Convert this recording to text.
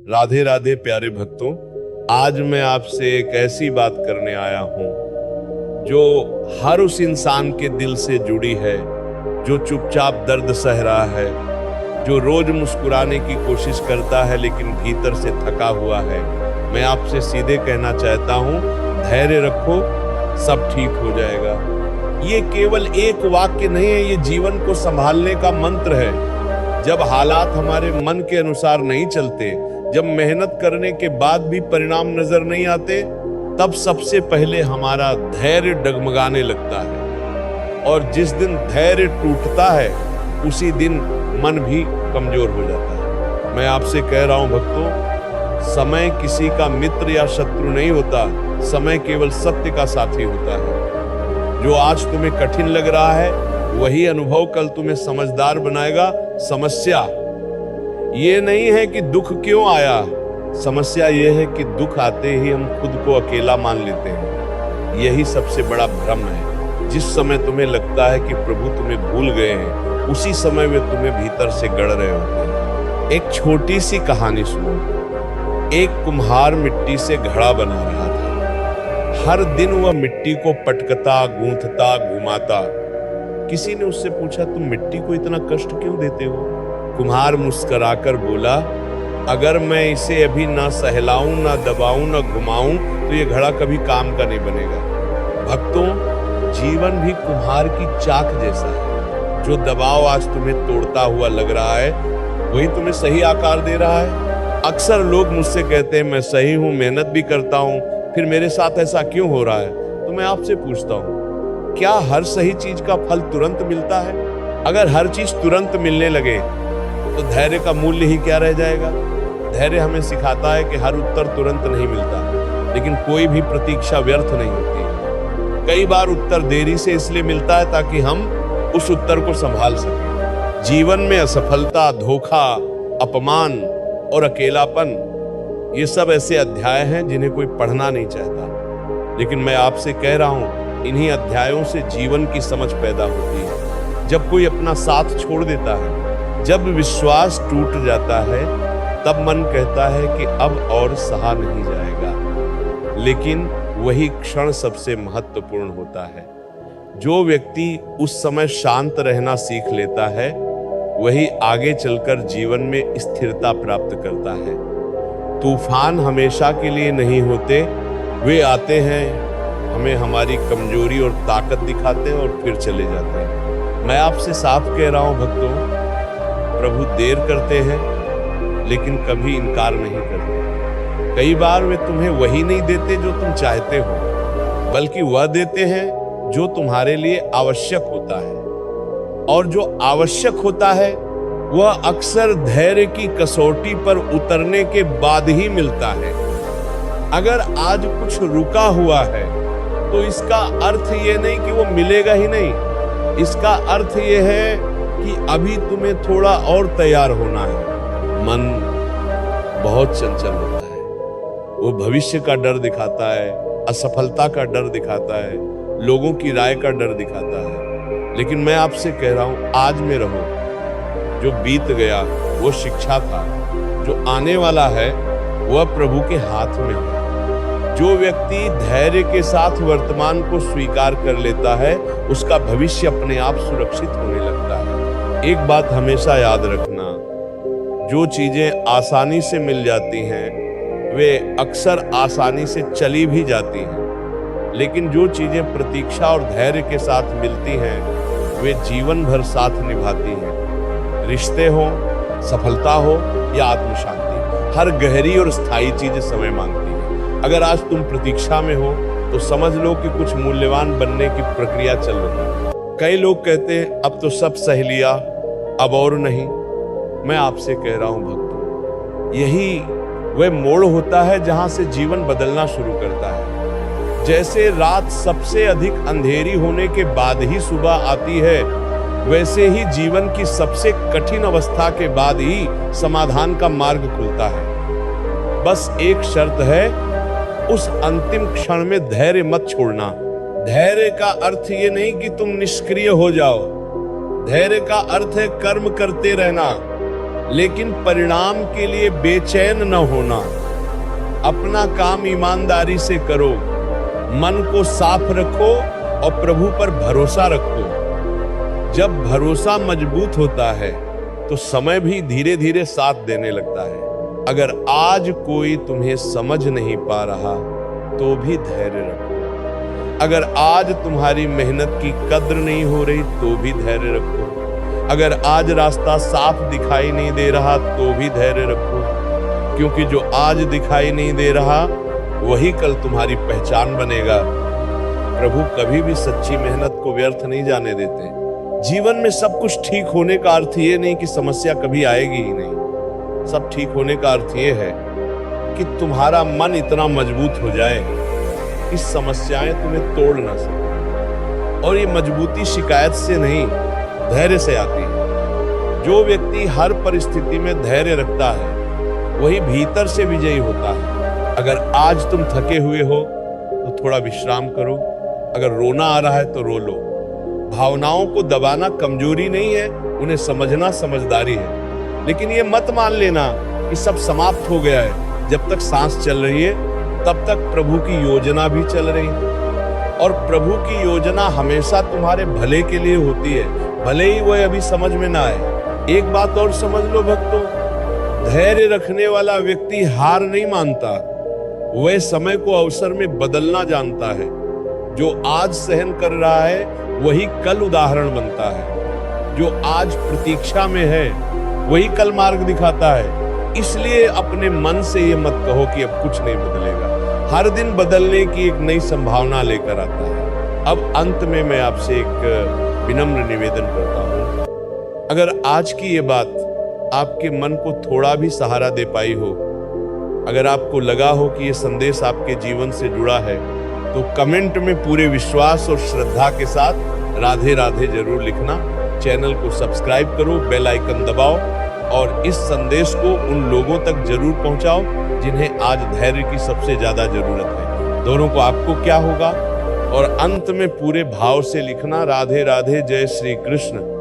राधे राधे प्यारे भक्तों, आज मैं आपसे एक ऐसी बात करने आया हूं जो हर उस इंसान के दिल से जुड़ी है जो चुपचाप दर्द सह रहा है, जो रोज मुस्कुराने की कोशिश करता है लेकिन भीतर से थका हुआ है। मैं आपसे सीधे कहना चाहता हूं, धैर्य रखो, सब ठीक हो जाएगा। ये केवल एक वाक्य नहीं है, ये जीवन को संभालने का मंत्र है। जब हालात हमारे मन के अनुसार नहीं चलते, जब मेहनत करने के बाद भी परिणाम नजर नहीं आते, तब सबसे पहले हमारा धैर्य डगमगाने लगता है। और जिस दिन धैर्य टूटता है उसी दिन मन भी कमजोर हो जाता है। मैं आपसे कह रहा हूं भक्तों, समय किसी का मित्र या शत्रु नहीं होता, समय केवल सत्य का साथी होता है। जो आज तुम्हें कठिन लग रहा है वही अनुभव कल तुम्हें समझदार बनाएगा। समस्या ये नहीं है कि दुख क्यों आया, समस्या ये है कि दुख आते ही हम खुद को अकेला मान लेते हैं। यही सबसे बड़ा भ्रम है। जिस समय तुम्हें लगता है कि प्रभु तुम्हें भूल गए हैं, उसी समय वे तुम्हें भीतर से गढ़ रहे होते हैं। एक छोटी सी कहानी सुनो। एक कुम्हार मिट्टी से घड़ा बना रहा था। हर दिन वह मिट्टी को पटकता, गूंथता, घुमाता। किसी ने उससे पूछा, तुम मिट्टी को इतना कष्ट क्यों देते हो? कुम्हार मुस्कुराकर बोला, अगर मैं इसे अभी ना सहलाऊं, ना दबाऊं, ना घुमाऊं तो ये घड़ा कभी काम का नहीं बनेगा। भक्तों, जीवन भी कुम्हार की चाक जैसा है। जो दबाव आज तुम्हें तोड़ता हुआ लग रहा है वही तुम्हें सही आकार दे रहा है। अक्सर लोग मुझसे कहते हैं, मैं सही हूं, मेहनत भी करता हूं, फिर मेरे साथ ऐसा क्यों हो रहा है? तो मैं आपसे पूछता हूं, क्या हर सही चीज का फल तुरंत मिलता है? अगर हर चीज तुरंत मिलने लगे तो धैर्य का मूल्य ही क्या रह जाएगा? धैर्य हमें सिखाता है कि हर उत्तर तुरंत नहीं मिलता, लेकिन कोई भी प्रतीक्षा व्यर्थ नहीं होती। कई बार उत्तर देरी से इसलिए मिलता है ताकि हम उस उत्तर को संभाल सकें। जीवन में असफलता, धोखा, अपमान और अकेलापन, ये सब ऐसे अध्याय हैं जिन्हें कोई पढ़ना नहीं चाहता। लेकिन मैं आपसे कह रहा हूं, इन्हीं अध्यायों से जीवन की समझ पैदा होती है। जब कोई अपना साथ छोड़ देता है, जब विश्वास टूट जाता है, तब मन कहता है कि अब और सहा नहीं जाएगा। लेकिन वही क्षण सबसे महत्वपूर्ण होता है। जो व्यक्ति उस समय शांत रहना सीख लेता है, वही आगे चलकर जीवन में स्थिरता प्राप्त करता है। तूफान हमेशा के लिए नहीं होते, वे आते हैं, हमें हमारी कमजोरी और ताकत दिखाते हैं और फिर चले जाते हैं। मैं आपसे साफ कह रहा हूं भक्तों, प्रभु देर करते हैं लेकिन कभी इनकार नहीं करते। कई बार वे तुम्हें वही नहीं देते जो तुम चाहते हो, बल्कि वह देते हैं जो तुम्हारे लिए आवश्यक होता है। और जो आवश्यक होता है वह अक्सर धैर्य की कसौटी पर उतरने के बाद ही मिलता है। अगर आज कुछ रुका हुआ है तो इसका अर्थ ये नहीं कि वो मिलेगा ही नहीं। इसका अर्थ ये है कि अभी तुम्हें थोड़ा और तैयार होना है। मन बहुत चंचल होता है, वो भविष्य का डर दिखाता है, असफलता का डर दिखाता है, लोगों की राय का डर दिखाता है। लेकिन मैं आपसे कह रहा हूं, आज में रहो। जो बीत गया वो शिक्षा था, जो आने वाला है वह प्रभु के हाथ में है। जो व्यक्ति धैर्य के साथ वर्तमान को स्वीकार कर लेता है, उसका भविष्य अपने आप सुरक्षित होने लगता है। एक बात हमेशा याद रखना, जो चीजें आसानी से मिल जाती हैं वे अक्सर आसानी से चली भी जाती हैं, लेकिन जो चीजें प्रतीक्षा और धैर्य के साथ मिलती हैं वे जीवन भर साथ निभाती हैं। रिश्ते हो, सफलता हो या आत्मशांति, हर गहरी और स्थायी चीज समय मांगती है। अगर आज तुम प्रतीक्षा में हो तो समझ लो कि कुछ मूल्यवान बनने की प्रक्रिया चल रही है। कई लोग कहते हैं, अब तो सब सह लिया, अब और नहीं। मैं आपसे कह रहा हूं भक्तों, यही वह मोड़ होता है जहां से जीवन बदलना शुरू करता है। जैसे रात सबसे अधिक अंधेरी होने के बाद ही सुबह आती है, वैसे ही जीवन की सबसे कठिन अवस्था के बाद ही समाधान का मार्ग खुलता है। बस एक शर्त है, उस अंतिम क्षण में धैर्य मत छोड़ना। धैर्य का अर्थ ये नहीं कि तुम निष्क्रिय हो जाओ। धैर्य का अर्थ है कर्म करते रहना। लेकिन परिणाम के लिए बेचैन न होना। अपना काम ईमानदारी से करो, मन को साफ रखो और प्रभु पर भरोसा रखो। जब भरोसा मजबूत होता है तो समय भी धीरे धीरे साथ देने लगता है। अगर आज कोई तुम्हें समझ नहीं पा रहा तो भी धैर्य रखो। अगर आज तुम्हारी मेहनत की कद्र नहीं हो रही तो भी धैर्य रखो। अगर आज रास्ता साफ दिखाई नहीं दे रहा तो भी धैर्य रखो, क्योंकि जो आज दिखाई नहीं दे रहा वही कल तुम्हारी पहचान बनेगा। प्रभु कभी भी सच्ची मेहनत को व्यर्थ नहीं जाने देते। जीवन में सब कुछ ठीक होने का अर्थ ये नहीं कि समस्या कभी आएगी ही नहीं। सब ठीक होने का अर्थ ये है कि तुम्हारा मन इतना मजबूत हो जाए कि समस्याएं तुम्हें तोड़ ना सके। और ये मजबूती शिकायत से नहीं, धैर्य से आती है। जो व्यक्ति हर परिस्थिति में धैर्य रखता है वही भीतर से विजयी होता है। अगर आज तुम थके हुए हो तो थोड़ा विश्राम करो। अगर रोना आ रहा है तो रो लो। भावनाओं को दबाना कमजोरी नहीं है, उन्हें समझना समझदारी है। लेकिन ये मत मान लेना कि सब समाप्त हो गया है। जब तक सांस चल रही है तब तक प्रभु की योजना भी चल रही है, और प्रभु की योजना हमेशा तुम्हारे भले के लिए होती है, भले ही वह अभी समझ में ना आए। एक बात और समझ लो भक्तों, धैर्य रखने वाला व्यक्ति हार नहीं मानता, वह समय को अवसर में बदलना जानता है। जो आज सहन कर रहा है वही कल उदाहरण बनता है। जो आज प्रतीक्षा में है वही कल मार्ग दिखाता है। इसलिए अपने मन से ये मत कहो कि अब कुछ नहीं बदलेगा। हर दिन बदलने की एक नई संभावना लेकर आता है। अब अंत में मैं आपसे एक विनम्र निवेदन करता हूँ। अगर आज की ये बात आपके मन को थोड़ा भी सहारा दे पाई हो, अगर आपको लगा हो कि ये संदेश आपके जीवन से जुड़ा है, तो कमेंट में पूरे विश्वास और श्रद्धा के साथ राधे राधे जरूर लिखना। चैनल को सब्सक्राइब करो, बेल आइकन दबाओ और इस संदेश को उन लोगों तक जरूर पहुंचाओ जिन्हें आज धैर्य की सबसे ज्यादा जरूरत है। दोनों को आपको क्या होगा, और अंत में पूरे भाव से लिखना, राधे राधे, जय श्री कृष्ण।